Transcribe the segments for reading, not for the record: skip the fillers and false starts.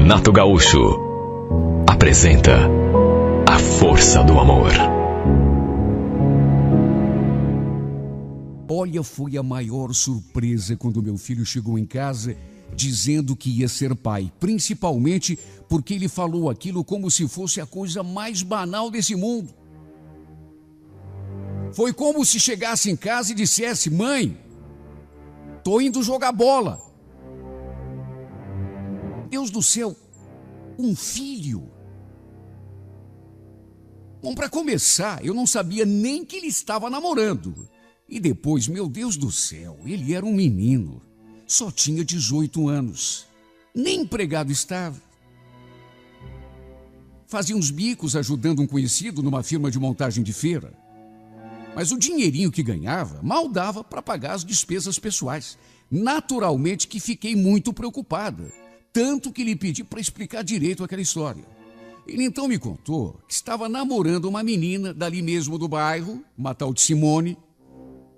Renato Gaúcho apresenta A Força do Amor. Olha, foi a maior surpresa quando meu filho chegou em casa dizendo que ia ser pai, principalmente porque ele falou aquilo como se fosse a coisa mais banal desse mundo. Foi como se chegasse em casa e dissesse: mãe, tô indo jogar bola. Deus do céu, um filho. Bom, para começar, eu não sabia nem que ele estava namorando. E depois, meu Deus do céu, ele era um menino. Só tinha 18 anos. Nem empregado estava. Fazia uns bicos ajudando um conhecido numa firma de montagem de feira. Mas o dinheirinho que ganhava mal dava para pagar as despesas pessoais. Naturalmente que fiquei muito preocupada. Tanto que lhe pedi para explicar direito aquela história. Ele então me contou que estava namorando uma menina dali mesmo do bairro, uma tal de Simone,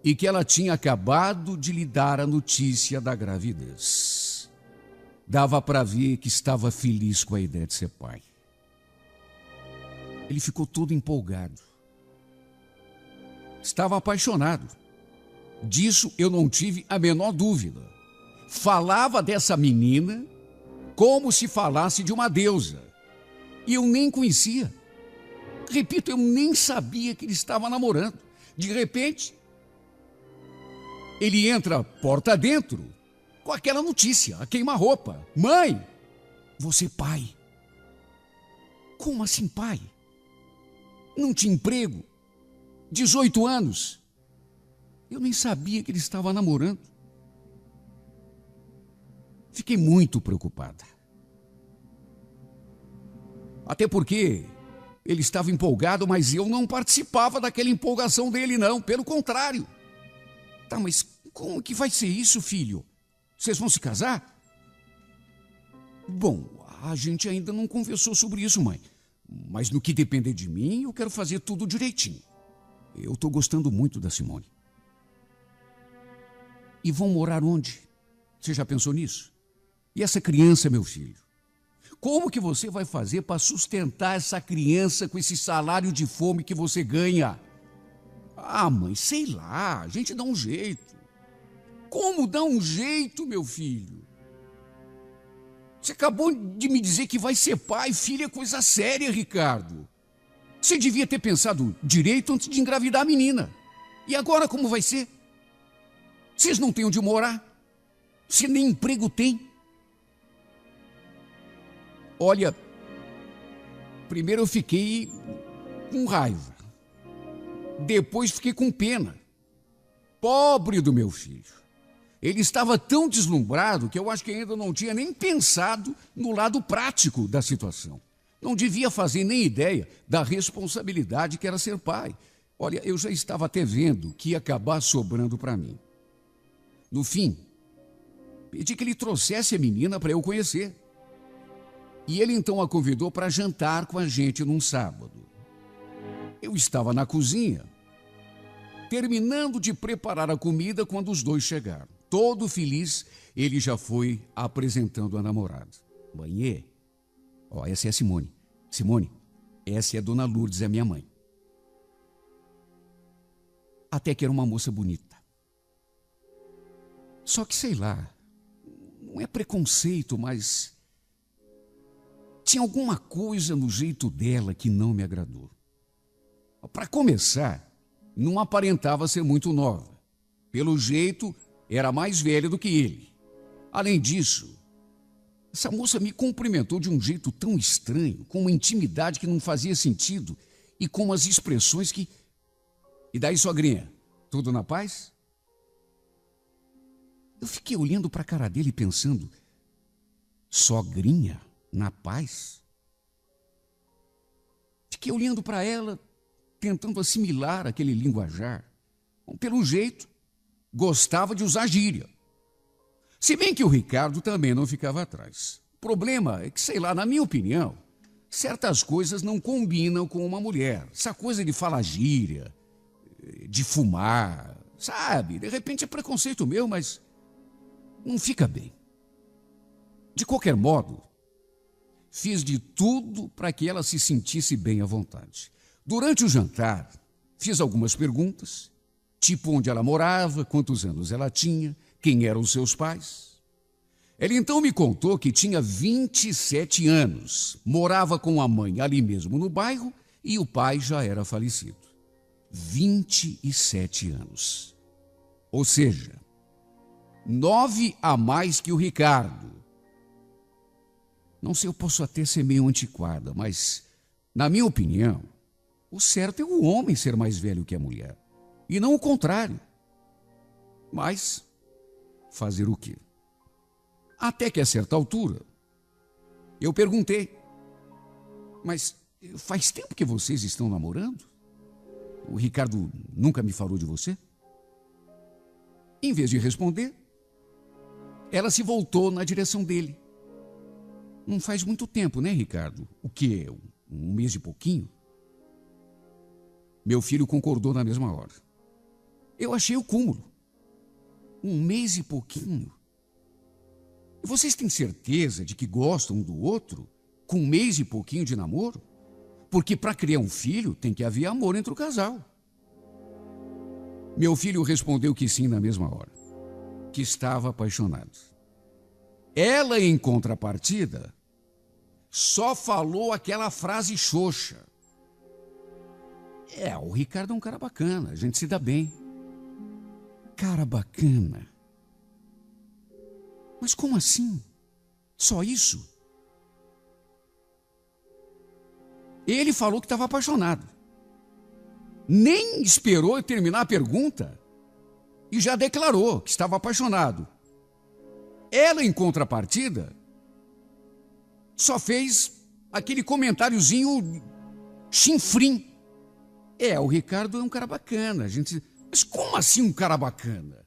e que ela tinha acabado de lhe dar a notícia da gravidez. Dava para ver que estava feliz com a ideia de ser pai. Ele ficou todo empolgado. Estava apaixonado. Disso eu não tive a menor dúvida. Falava dessa menina como se falasse de uma deusa. E eu nem conhecia. Repito, eu nem sabia que ele estava namorando. De repente, ele entra porta dentro com aquela notícia, a queima-roupa. Mãe, você é pai. Como assim pai? Não tinha emprego. 18 anos. Eu nem sabia que ele estava namorando. Fiquei muito preocupada. Até porque ele estava empolgado, mas eu não participava daquela empolgação dele, não. Pelo contrário. Tá, mas como que vai ser isso, filho? Vocês vão se casar? Bom, a gente ainda não conversou sobre isso, mãe. Mas no que depender de mim, eu quero fazer tudo direitinho. Eu estou gostando muito da Simone. E vão morar onde? Você já pensou nisso? E essa criança, meu filho? Como que você vai fazer para sustentar essa criança com esse salário de fome que você ganha? Ah, mãe, sei lá, a gente dá um jeito. Como dá um jeito, meu filho? Você acabou de me dizer que vai ser pai, filho é coisa séria, Ricardo. Você devia ter pensado direito antes de engravidar a menina. E agora como vai ser? Vocês não têm onde morar? Você nem emprego tem? Olha, primeiro eu fiquei com raiva. Depois fiquei com pena. Pobre do meu filho. Ele estava tão deslumbrado que eu acho que ainda não tinha nem pensado no lado prático da situação. Não devia fazer nem ideia da responsabilidade que era ser pai. Olha, eu já estava até vendo que ia acabar sobrando para mim. No fim, pedi que ele trouxesse a menina para eu conhecer. E ele então a convidou para jantar com a gente num sábado. Eu estava na cozinha, terminando de preparar a comida quando os dois chegaram. Todo feliz, ele já foi apresentando a namorada. Mãe, essa é a Simone. Simone, essa é a Dona Lourdes, é minha mãe. Até que era uma moça bonita. Só que, sei lá, não é preconceito, mas tinha alguma coisa no jeito dela que não me agradou. Para começar, não aparentava ser muito nova. Pelo jeito, era mais velha do que ele. Além disso, essa moça me cumprimentou de um jeito tão estranho, com uma intimidade que não fazia sentido e com umas expressões que... E daí, sogrinha, tudo na paz? Eu fiquei olhando para a cara dele e pensando, sogrinha, na paz? Fiquei olhando para ela, tentando assimilar aquele linguajar. Bom, pelo jeito, gostava de usar gíria. Se bem que o Ricardo também não ficava atrás. O problema é que, sei lá, na minha opinião, certas coisas não combinam com uma mulher. Essa coisa de falar gíria, de fumar, sabe? De repente é preconceito meu, mas não fica bem. De qualquer modo, fiz de tudo para que ela se sentisse bem à vontade. Durante o jantar, fiz algumas perguntas, tipo onde ela morava, quantos anos ela tinha, quem eram os seus pais. Ela então me contou que tinha 27 anos, morava com a mãe ali mesmo no bairro e o pai já era falecido. 27 anos. Ou seja, 9 a mais que o Ricardo. Não sei, eu posso até ser meio antiquada, mas, na minha opinião, o certo é o homem ser mais velho que a mulher, e não o contrário. Mas, fazer o quê? Até que a certa altura, eu perguntei, mas faz tempo que vocês estão namorando? O Ricardo nunca me falou de você? Em vez de responder, ela se voltou na direção dele. Não faz muito tempo, né, Ricardo? O quê? Um mês e pouquinho? Meu filho concordou na mesma hora. Eu achei o cúmulo. Um mês e pouquinho? Vocês têm certeza de que gostam um do outro com um mês e pouquinho de namoro? Porque para criar um filho tem que haver amor entre o casal. Meu filho respondeu que sim na mesma hora, que estava apaixonado. Ela, em contrapartida, só falou aquela frase xoxa. O Ricardo é um cara bacana, a gente se dá bem. Cara bacana. Mas como assim? Só isso? Ele falou que estava apaixonado. Nem esperou eu terminar a pergunta e já declarou que estava apaixonado. Ela, em contrapartida, só fez aquele comentáriozinho chinfrim. O Ricardo é um cara bacana. Mas como assim um cara bacana?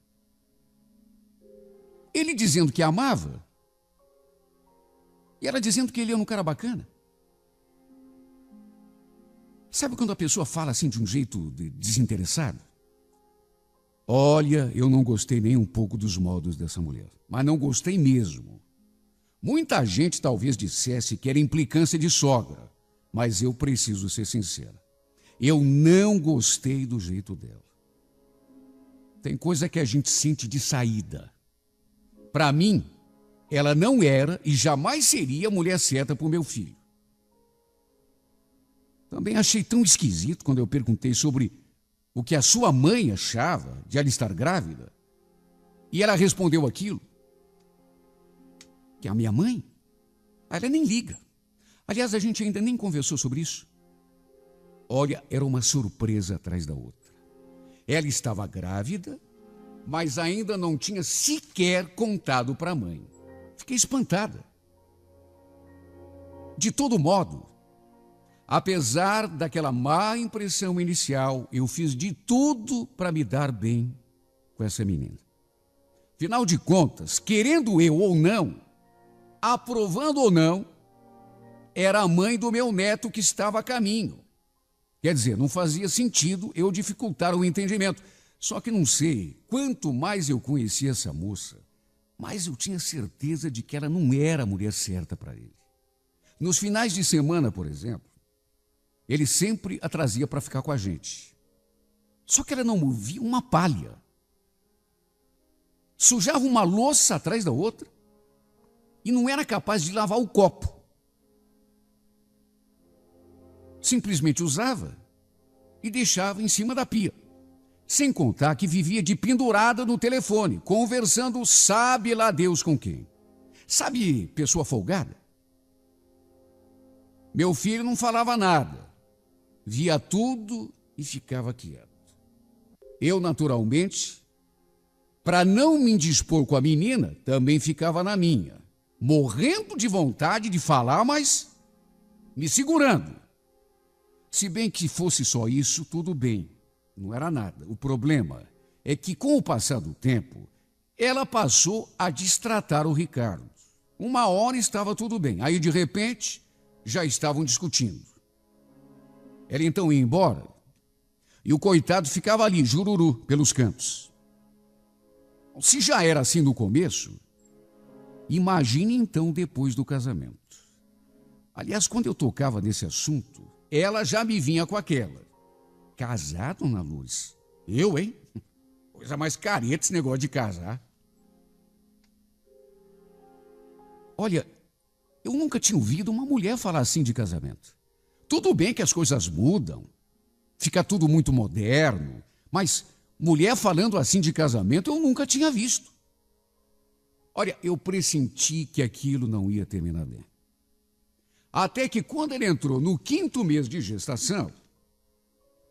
Ele dizendo que a amava e ela dizendo que ele era um cara bacana. Sabe quando a pessoa fala assim de um jeito desinteressado? Olha, eu não gostei nem um pouco dos modos dessa mulher, mas não gostei mesmo. Muita gente talvez dissesse que era implicância de sogra, mas eu preciso ser sincera. Eu não gostei do jeito dela. Tem coisa que a gente sente de saída. Para mim, ela não era e jamais seria a mulher certa para o meu filho. Também achei tão esquisito quando eu perguntei sobre o que a sua mãe achava de ela estar grávida. E ela respondeu aquilo. Que a minha mãe? Ela nem liga. Aliás, a gente ainda nem conversou sobre isso. Olha, era uma surpresa atrás da outra. Ela estava grávida, mas ainda não tinha sequer contado para a mãe. Fiquei espantada. De todo modo, apesar daquela má impressão inicial, eu fiz de tudo para me dar bem com essa menina. Afinal de contas, querendo eu ou não, aprovando ou não, era a mãe do meu neto que estava a caminho. Quer dizer, não fazia sentido eu dificultar o entendimento. Só que não sei, quanto mais eu conhecia essa moça, mais eu tinha certeza de que ela não era a mulher certa para ele. Nos finais de semana, por exemplo, ele sempre a trazia para ficar com a gente. Só que ela não movia uma palha. Sujava uma louça atrás da outra e não era capaz de lavar o copo. Simplesmente usava e deixava em cima da pia. Sem contar que vivia de pendurada no telefone, conversando sabe lá Deus com quem. Sabe, pessoa folgada? Meu filho não falava nada. Via tudo e ficava quieto. Eu, naturalmente, para não me indispor com a menina, também ficava na minha, morrendo de vontade de falar, mas me segurando. Se bem que fosse só isso, tudo bem, não era nada. O problema é que, com o passar do tempo, ela passou a destratar o Ricardo. Uma hora estava tudo bem, aí de repente já estavam discutindo. Ela então ia embora e o coitado ficava ali, jururu, pelos cantos. Se já era assim no começo, imagine então depois do casamento. Aliás, quando eu tocava nesse assunto, ela já me vinha com aquela. Casar, dona Lourdes? Eu, hein? Coisa mais careta esse negócio de casar. Olha, eu nunca tinha ouvido uma mulher falar assim de casamento. Tudo bem que as coisas mudam, fica tudo muito moderno, mas mulher falando assim de casamento eu nunca tinha visto. Olha, eu pressenti que aquilo não ia terminar bem. Até que quando ele entrou no 5º mês de gestação,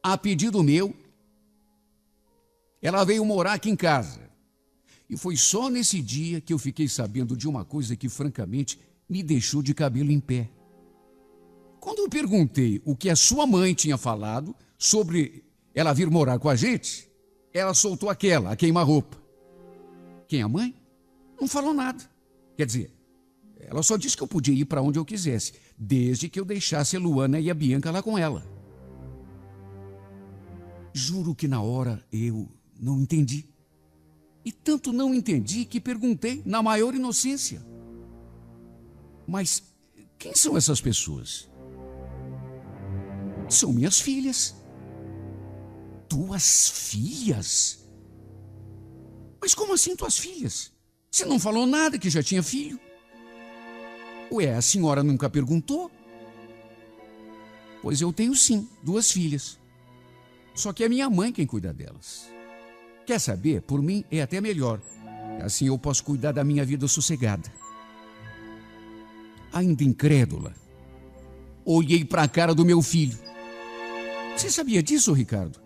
a pedido meu, ela veio morar aqui em casa. E foi só nesse dia que eu fiquei sabendo de uma coisa que, francamente, me deixou de cabelo em pé. Quando eu perguntei o que a sua mãe tinha falado sobre ela vir morar com a gente, ela soltou a queima-roupa. Quem, a mãe? Não falou nada. Quer dizer, ela só disse que eu podia ir para onde eu quisesse, desde que eu deixasse a Luana e a Bianca lá com ela. Juro que na hora eu não entendi. E tanto não entendi que perguntei na maior inocência. Mas quem são essas pessoas? São minhas filhas. Tuas filhas? Mas como assim tuas filhas? Você não falou nada que já tinha filho? Ué, a senhora nunca perguntou? Pois eu tenho sim, 2 filhas. Só que é minha mãe quem cuida delas. Quer saber? Por mim é até melhor. Assim eu posso cuidar da minha vida sossegada. Ainda incrédula, olhei para a cara do meu filho. Você sabia disso, Ricardo?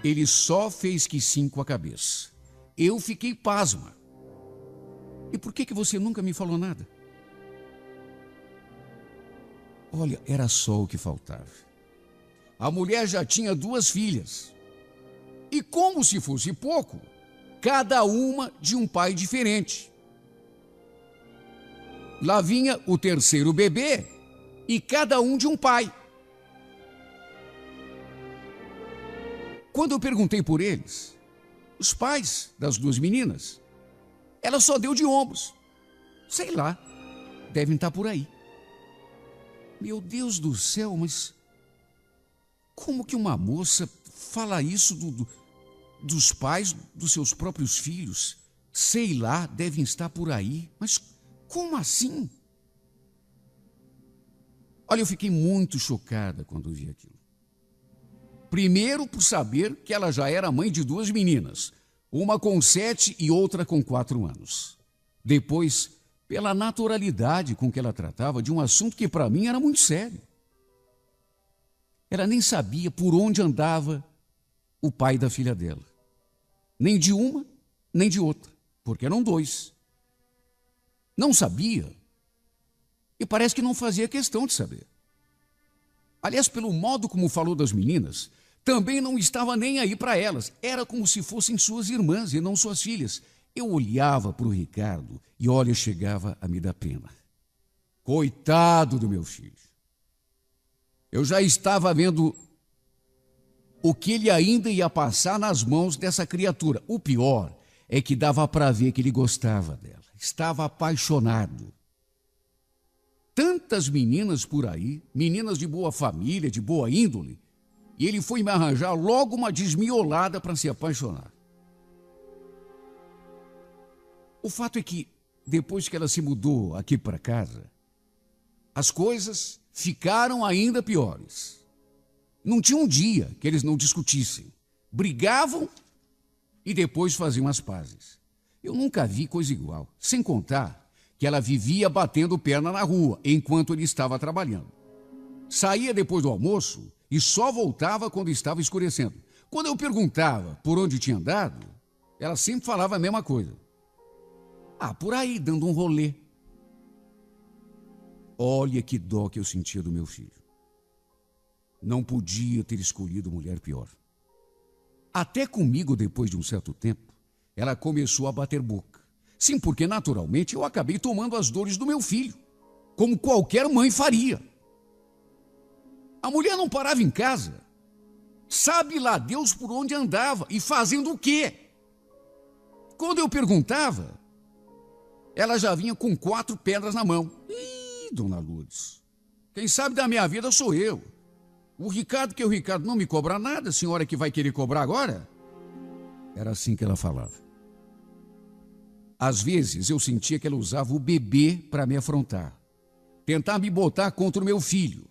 Ele só fez que sim com a cabeça. Eu fiquei pasma. E por que você nunca me falou nada? Olha, era só o que faltava. A mulher já tinha 2 filhas. E como se fosse pouco, cada uma de um pai diferente. Lá vinha o 3º bebê e cada um de um pai. Quando eu perguntei por eles, os pais das 2 meninas, ela só deu de ombros. Sei lá, devem estar por aí. Meu Deus do céu, mas como que uma moça fala isso dos pais dos seus próprios filhos? Sei lá, devem estar por aí. Mas como assim? Olha, eu fiquei muito chocada quando vi aquilo. Primeiro, por saber que ela já era mãe de 2 meninas, uma com 7 e outra com 4 anos. Depois, pela naturalidade com que ela tratava de um assunto que para mim era muito sério. Ela nem sabia por onde andava o pai da filha dela. Nem de uma, nem de outra, porque eram 2. Não sabia e parece que não fazia questão de saber. Aliás, pelo modo como falou das meninas, também não estava nem aí para elas. Era como se fossem suas irmãs e não suas filhas. Eu olhava para o Ricardo e, olha, chegava a me dar pena. Coitado do meu filho. Eu já estava vendo o que ele ainda ia passar nas mãos dessa criatura. O pior é que dava para ver que ele gostava dela. Estava apaixonado. Tantas meninas por aí, meninas de boa família, de boa índole, e ele foi me arranjar logo uma desmiolada para se apaixonar. O fato é que, depois que ela se mudou aqui para casa, as coisas ficaram ainda piores. Não tinha um dia que eles não discutissem. Brigavam e depois faziam as pazes. Eu nunca vi coisa igual, sem contar que ela vivia batendo perna na rua enquanto ele estava trabalhando. Saía depois do almoço e só voltava quando estava escurecendo. Quando eu perguntava por onde tinha andado, ela sempre falava a mesma coisa. Ah, por aí, dando um rolê. Olha que dó que eu sentia do meu filho. Não podia ter escolhido mulher pior. Até comigo, depois de um certo tempo, ela começou a bater boca. Sim, porque naturalmente eu acabei tomando as dores do meu filho, como qualquer mãe faria. A mulher não parava em casa. Sabe lá Deus por onde andava e fazendo o quê? Quando eu perguntava, ela já vinha com 4 pedras na mão. Ih, dona Lourdes, quem sabe da minha vida sou eu. O Ricardo, que o Ricardo não me cobra nada, a senhora que vai querer cobrar agora? Era assim que ela falava. Às vezes eu sentia que ela usava o bebê para me afrontar, tentar me botar contra o meu filho.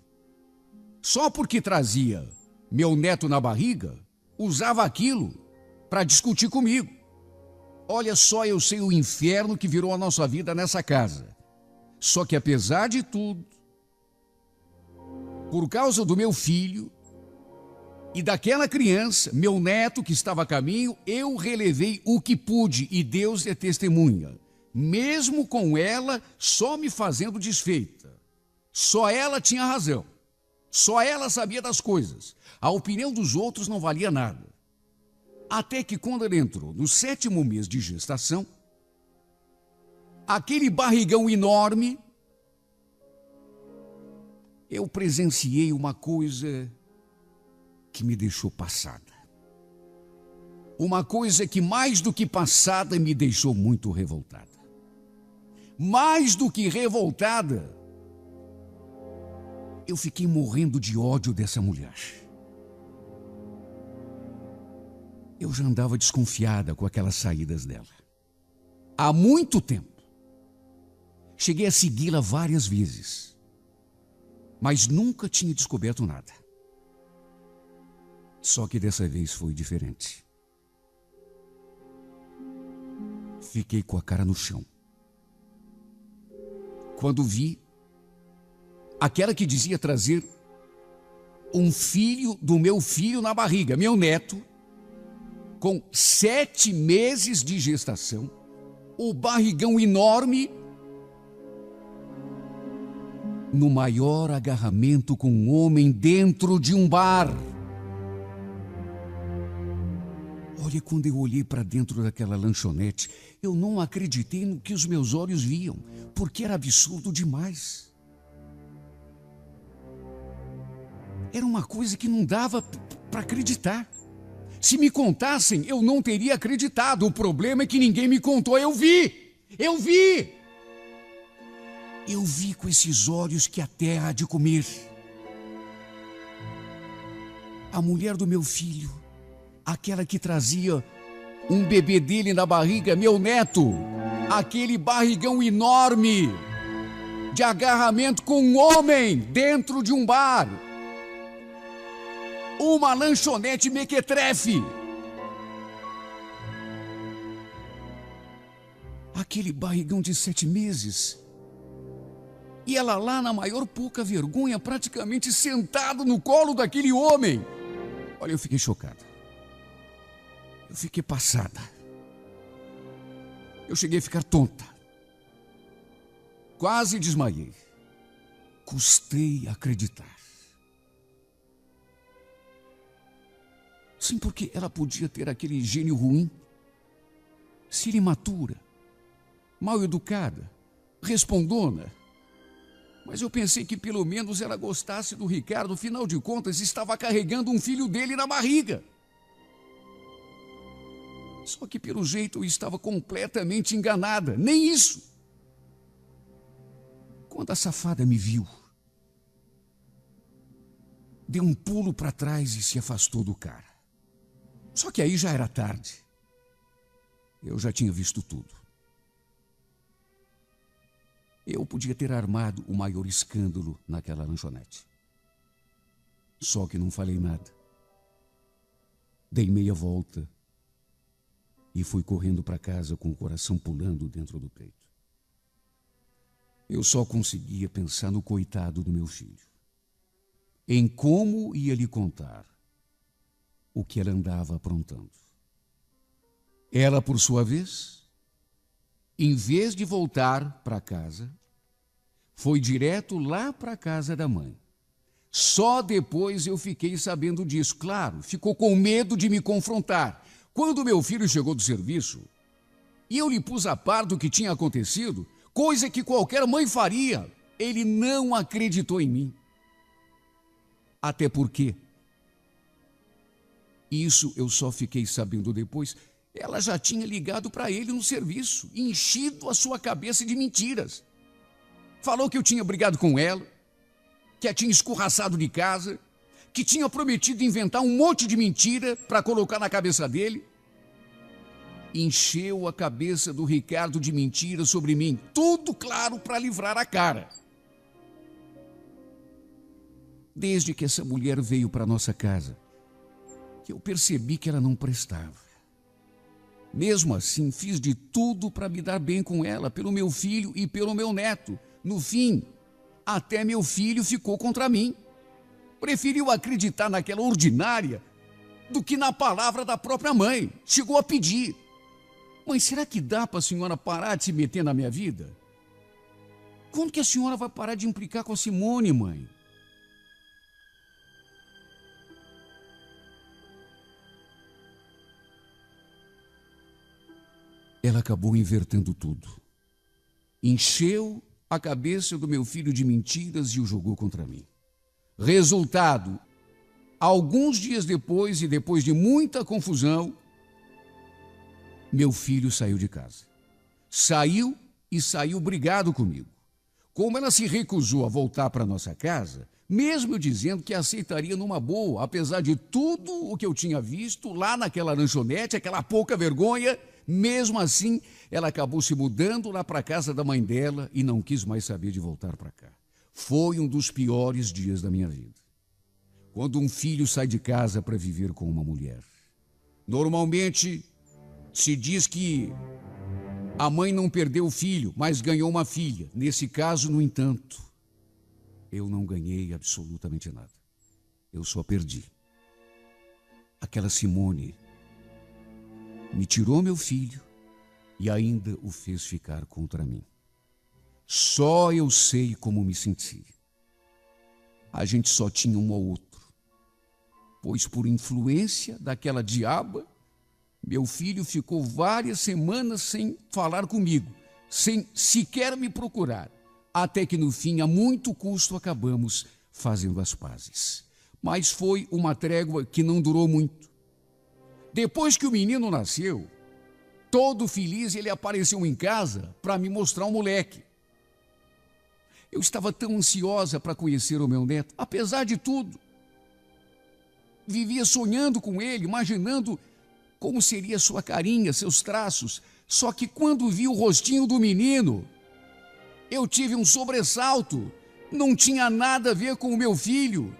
Só porque trazia meu neto na barriga, usava aquilo para discutir comigo. Olha só, eu sei o inferno que virou a nossa vida nessa casa. Só que apesar de tudo, por causa do meu filho e daquela criança, meu neto que estava a caminho, eu relevei o que pude e Deus é testemunha. Mesmo com ela só me fazendo desfeita. Só ela tinha razão. Só ela sabia das coisas. A opinião dos outros não valia nada. Até que quando ela entrou no 7º mês de gestação, aquele barrigão enorme, eu presenciei uma coisa que me deixou passada. Uma coisa que mais do que passada me deixou muito revoltada. Mais do que revoltada, eu fiquei morrendo de ódio dessa mulher. Eu já andava desconfiada com aquelas saídas dela. Há muito tempo. Cheguei a segui-la várias vezes, mas nunca tinha descoberto nada. Só que dessa vez foi diferente. Fiquei com a cara no chão. Quando vi aquela que dizia trazer um filho do meu filho na barriga, meu neto, com 7 meses de gestação, o barrigão enorme, no maior agarramento com um homem dentro de um bar. Olha, quando eu olhei para dentro daquela lanchonete, eu não acreditei no que os meus olhos viam, porque era absurdo demais. Era uma coisa que não dava para acreditar. Se me contassem, eu não teria acreditado. O problema é que ninguém me contou. Eu vi! Eu vi! Eu vi com esses olhos que a terra há de comer. A mulher do meu filho, aquela que trazia um bebê dele na barriga, meu neto, aquele barrigão enorme de agarramento com um homem dentro de um bar. Uma lanchonete mequetrefe. Aquele barrigão de 7 meses. E ela lá na maior pouca vergonha, praticamente sentada no colo daquele homem. Olha, eu fiquei chocada. Eu fiquei passada. Eu cheguei a ficar tonta. Quase desmaiei. Custei acreditar. Sim, porque ela podia ter aquele gênio ruim, ser imatura, mal educada, respondona. Mas eu pensei que pelo menos ela gostasse do Ricardo, afinal de contas estava carregando um filho dele na barriga. Só que pelo jeito eu estava completamente enganada, nem isso. Quando a safada me viu, deu um pulo para trás e se afastou do cara. Só que aí já era tarde. Eu já tinha visto tudo. Eu podia ter armado o maior escândalo naquela lanchonete. Só que não falei nada. Dei meia volta e fui correndo para casa com o coração pulando dentro do peito. Eu só conseguia pensar no coitado do meu filho. Em como ia lhe contar o que ela andava aprontando. Ela, por sua vez, em vez de voltar para casa, foi direto lá para a casa da mãe. Só depois eu fiquei sabendo disso. Claro, ficou com medo de me confrontar. Quando meu filho chegou do serviço, e eu lhe pus a par do que tinha acontecido, coisa que qualquer mãe faria, ele não acreditou em mim. Até porque isso eu só fiquei sabendo depois. ela já tinha ligado para ele no serviço, enchido a sua cabeça de mentiras. Falou que eu tinha brigado com ela, que a tinha escorraçado de casa, que tinha prometido inventar um monte de mentira para colocar na cabeça dele. Encheu a cabeça do Ricardo de mentiras sobre mim, tudo claro para livrar a cara. Desde que essa mulher veio para nossa casa, que eu percebi que ela não prestava. Mesmo assim, fiz de tudo para me dar bem com ela, pelo meu filho e pelo meu neto. No fim, até meu filho ficou contra mim. Preferiu acreditar naquela ordinária do que na palavra da própria mãe. Chegou a pedir: mãe, será que dá para a senhora parar de se meter na minha vida? Quando que a senhora vai parar de implicar com a Simone, mãe? Ela acabou invertendo tudo. Encheu a cabeça do meu filho de mentiras e o jogou contra mim. Resultado, alguns dias depois e depois de muita confusão, meu filho saiu de casa. Saiu e saiu brigado comigo. Como ela se recusou a voltar para nossa casa, mesmo eu dizendo que aceitaria numa boa, apesar de tudo o que eu tinha visto lá naquela lanchonete, aquela pouca vergonha, mesmo assim, ela acabou se mudando lá para a casa da mãe dela e não quis mais saber de voltar para cá. Foi um dos piores dias da minha vida. Quando um filho sai de casa para viver com uma mulher. Normalmente, se diz que a mãe não perdeu o filho, mas ganhou uma filha. Nesse caso, no entanto, eu não ganhei absolutamente nada. Eu só perdi. Aquela Simone me tirou meu filho e ainda o fez ficar contra mim. Só eu sei como me senti. A gente só tinha um ao outro, pois por influência daquela diaba, meu filho ficou várias semanas sem falar comigo, sem sequer me procurar, até que no fim, a muito custo, acabamos fazendo as pazes. Mas foi uma trégua que não durou muito. Depois que o menino nasceu, todo feliz, ele apareceu em casa para me mostrar um moleque. Eu estava tão ansiosa para conhecer o meu neto, apesar de tudo. Vivia sonhando com ele, imaginando como seria sua carinha, seus traços. Só que quando vi o rostinho do menino, eu tive um sobressalto. Não tinha nada a ver com o meu filho.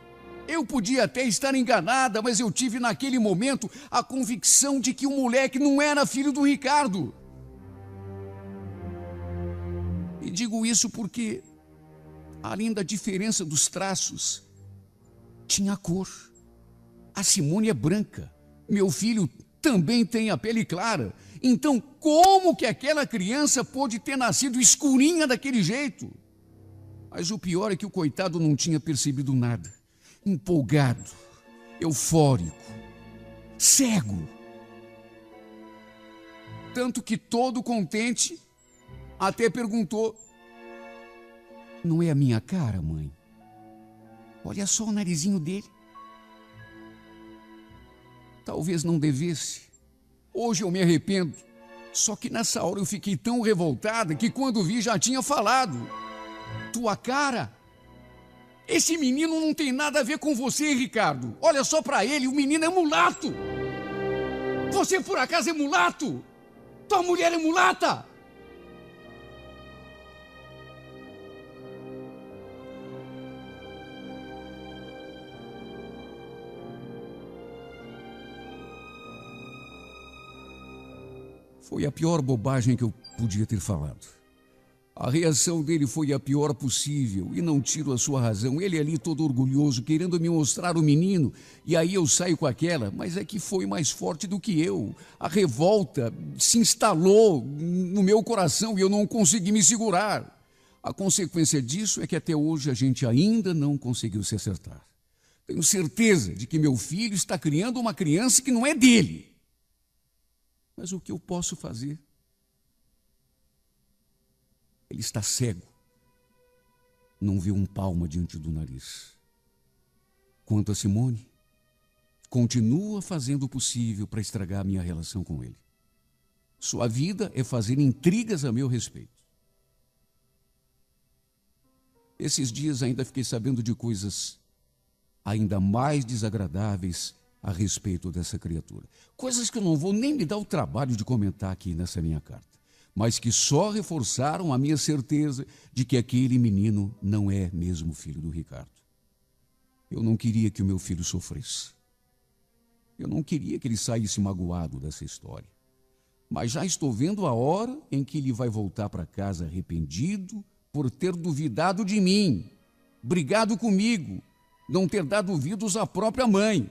Eu podia até estar enganada, mas eu tive naquele momento a convicção de que o moleque não era filho do Ricardo. E digo isso porque, além da diferença dos traços, tinha a cor. A Simone é branca. Meu filho também tem a pele clara. Então, como que aquela criança pôde ter nascido escurinha daquele jeito? Mas o pior é que o coitado não tinha percebido nada. Empolgado, eufórico, cego. Tanto que todo contente até perguntou: não é a minha cara, mãe? Olha só o narizinho dele. Talvez não devesse. Hoje eu me arrependo. Só que nessa hora eu fiquei tão revoltada que quando vi já tinha falado. Tua cara? Esse menino não tem nada a ver com você, Ricardo. Olha só pra ele, o menino é mulato. Você por acaso é mulato? Tua mulher é mulata? Foi a pior bobagem que eu podia ter falado. A reação dele foi a pior possível e não tiro a sua razão. Ele ali todo orgulhoso, querendo me mostrar o menino, e aí eu saio com aquela, mas é que foi mais forte do que eu. A revolta se instalou no meu coração e eu não consegui me segurar. A consequência disso é que até hoje a gente ainda não conseguiu se acertar. Tenho certeza de que meu filho está criando uma criança que não é dele. Mas o que eu posso fazer? Ele está cego. Não vê um palmo diante do nariz. Quanto a Simone, continua fazendo o possível para estragar a minha relação com ele. Sua vida é fazer intrigas a meu respeito. Esses dias ainda fiquei sabendo de coisas ainda mais desagradáveis a respeito dessa criatura. Coisas que eu não vou nem me dar o trabalho de comentar aqui nessa minha carta, mas que só reforçaram a minha certeza de que aquele menino não é mesmo filho do Ricardo. Eu não queria que o meu filho sofresse. Eu não queria que ele saísse magoado dessa história. Mas já estou vendo a hora em que ele vai voltar para casa arrependido por ter duvidado de mim, brigado comigo, não ter dado ouvidos à própria mãe.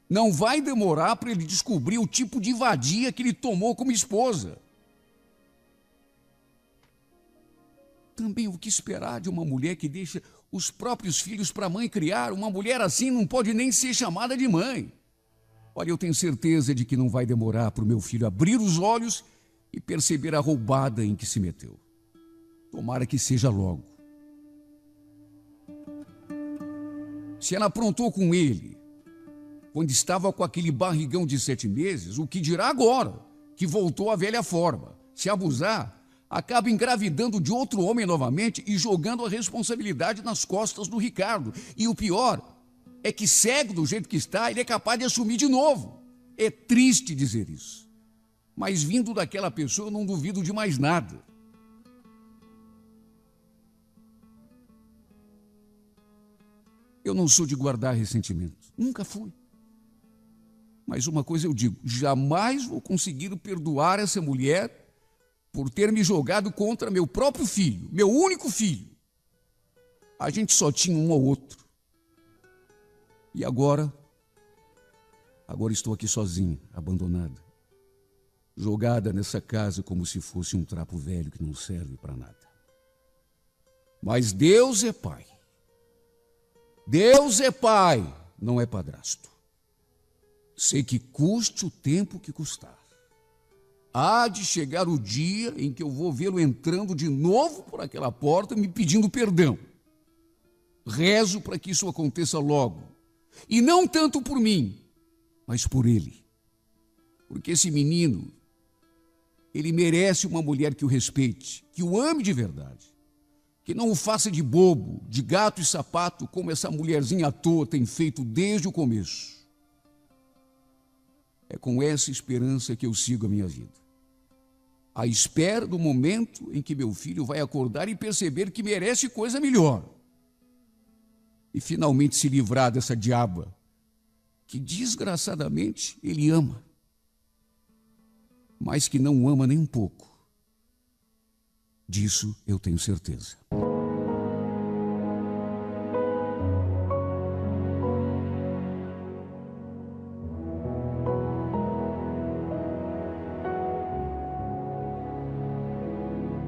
Não vai demorar para ele descobrir o tipo de vadia que ele tomou como esposa. Também o que esperar de uma mulher que deixa os próprios filhos para a mãe criar? Uma mulher assim não pode nem ser chamada de mãe. Olha, eu tenho certeza de que não vai demorar para o meu filho abrir os olhos e perceber a roubada em que se meteu. Tomara que seja logo. Se ela aprontou com ele quando estava com aquele barrigão de 7 meses, o que dirá agora, que voltou à velha forma? Se abusar, acaba engravidando de outro homem novamente e jogando a responsabilidade nas costas do Ricardo. E o pior é que, cego do jeito que está, ele é capaz de assumir de novo. É triste dizer isso, mas vindo daquela pessoa eu não duvido de mais nada. Eu não sou de guardar ressentimento, nunca fui. Mas uma coisa eu digo, jamais vou conseguir perdoar essa mulher por ter me jogado contra meu próprio filho, meu único filho. A gente só tinha um ao outro. E agora estou aqui sozinha, abandonada, jogada nessa casa como se fosse um trapo velho que não serve para nada. Mas Deus é pai. Deus é pai, não é padrasto. Sei que custe o tempo que custar. Há de chegar o dia em que eu vou vê-lo entrando de novo por aquela porta me pedindo perdão. Rezo para que isso aconteça logo. E não tanto por mim, mas por ele. Porque esse menino, ele merece uma mulher que o respeite, que o ame de verdade. Que não o faça de bobo, de gato e sapato, como essa mulherzinha à toa tem feito desde o começo. É com essa esperança que eu sigo a minha vida. À espera do momento em que meu filho vai acordar e perceber que merece coisa melhor. E finalmente se livrar dessa diaba, que desgraçadamente ele ama, mas que não ama nem um pouco. Disso eu tenho certeza.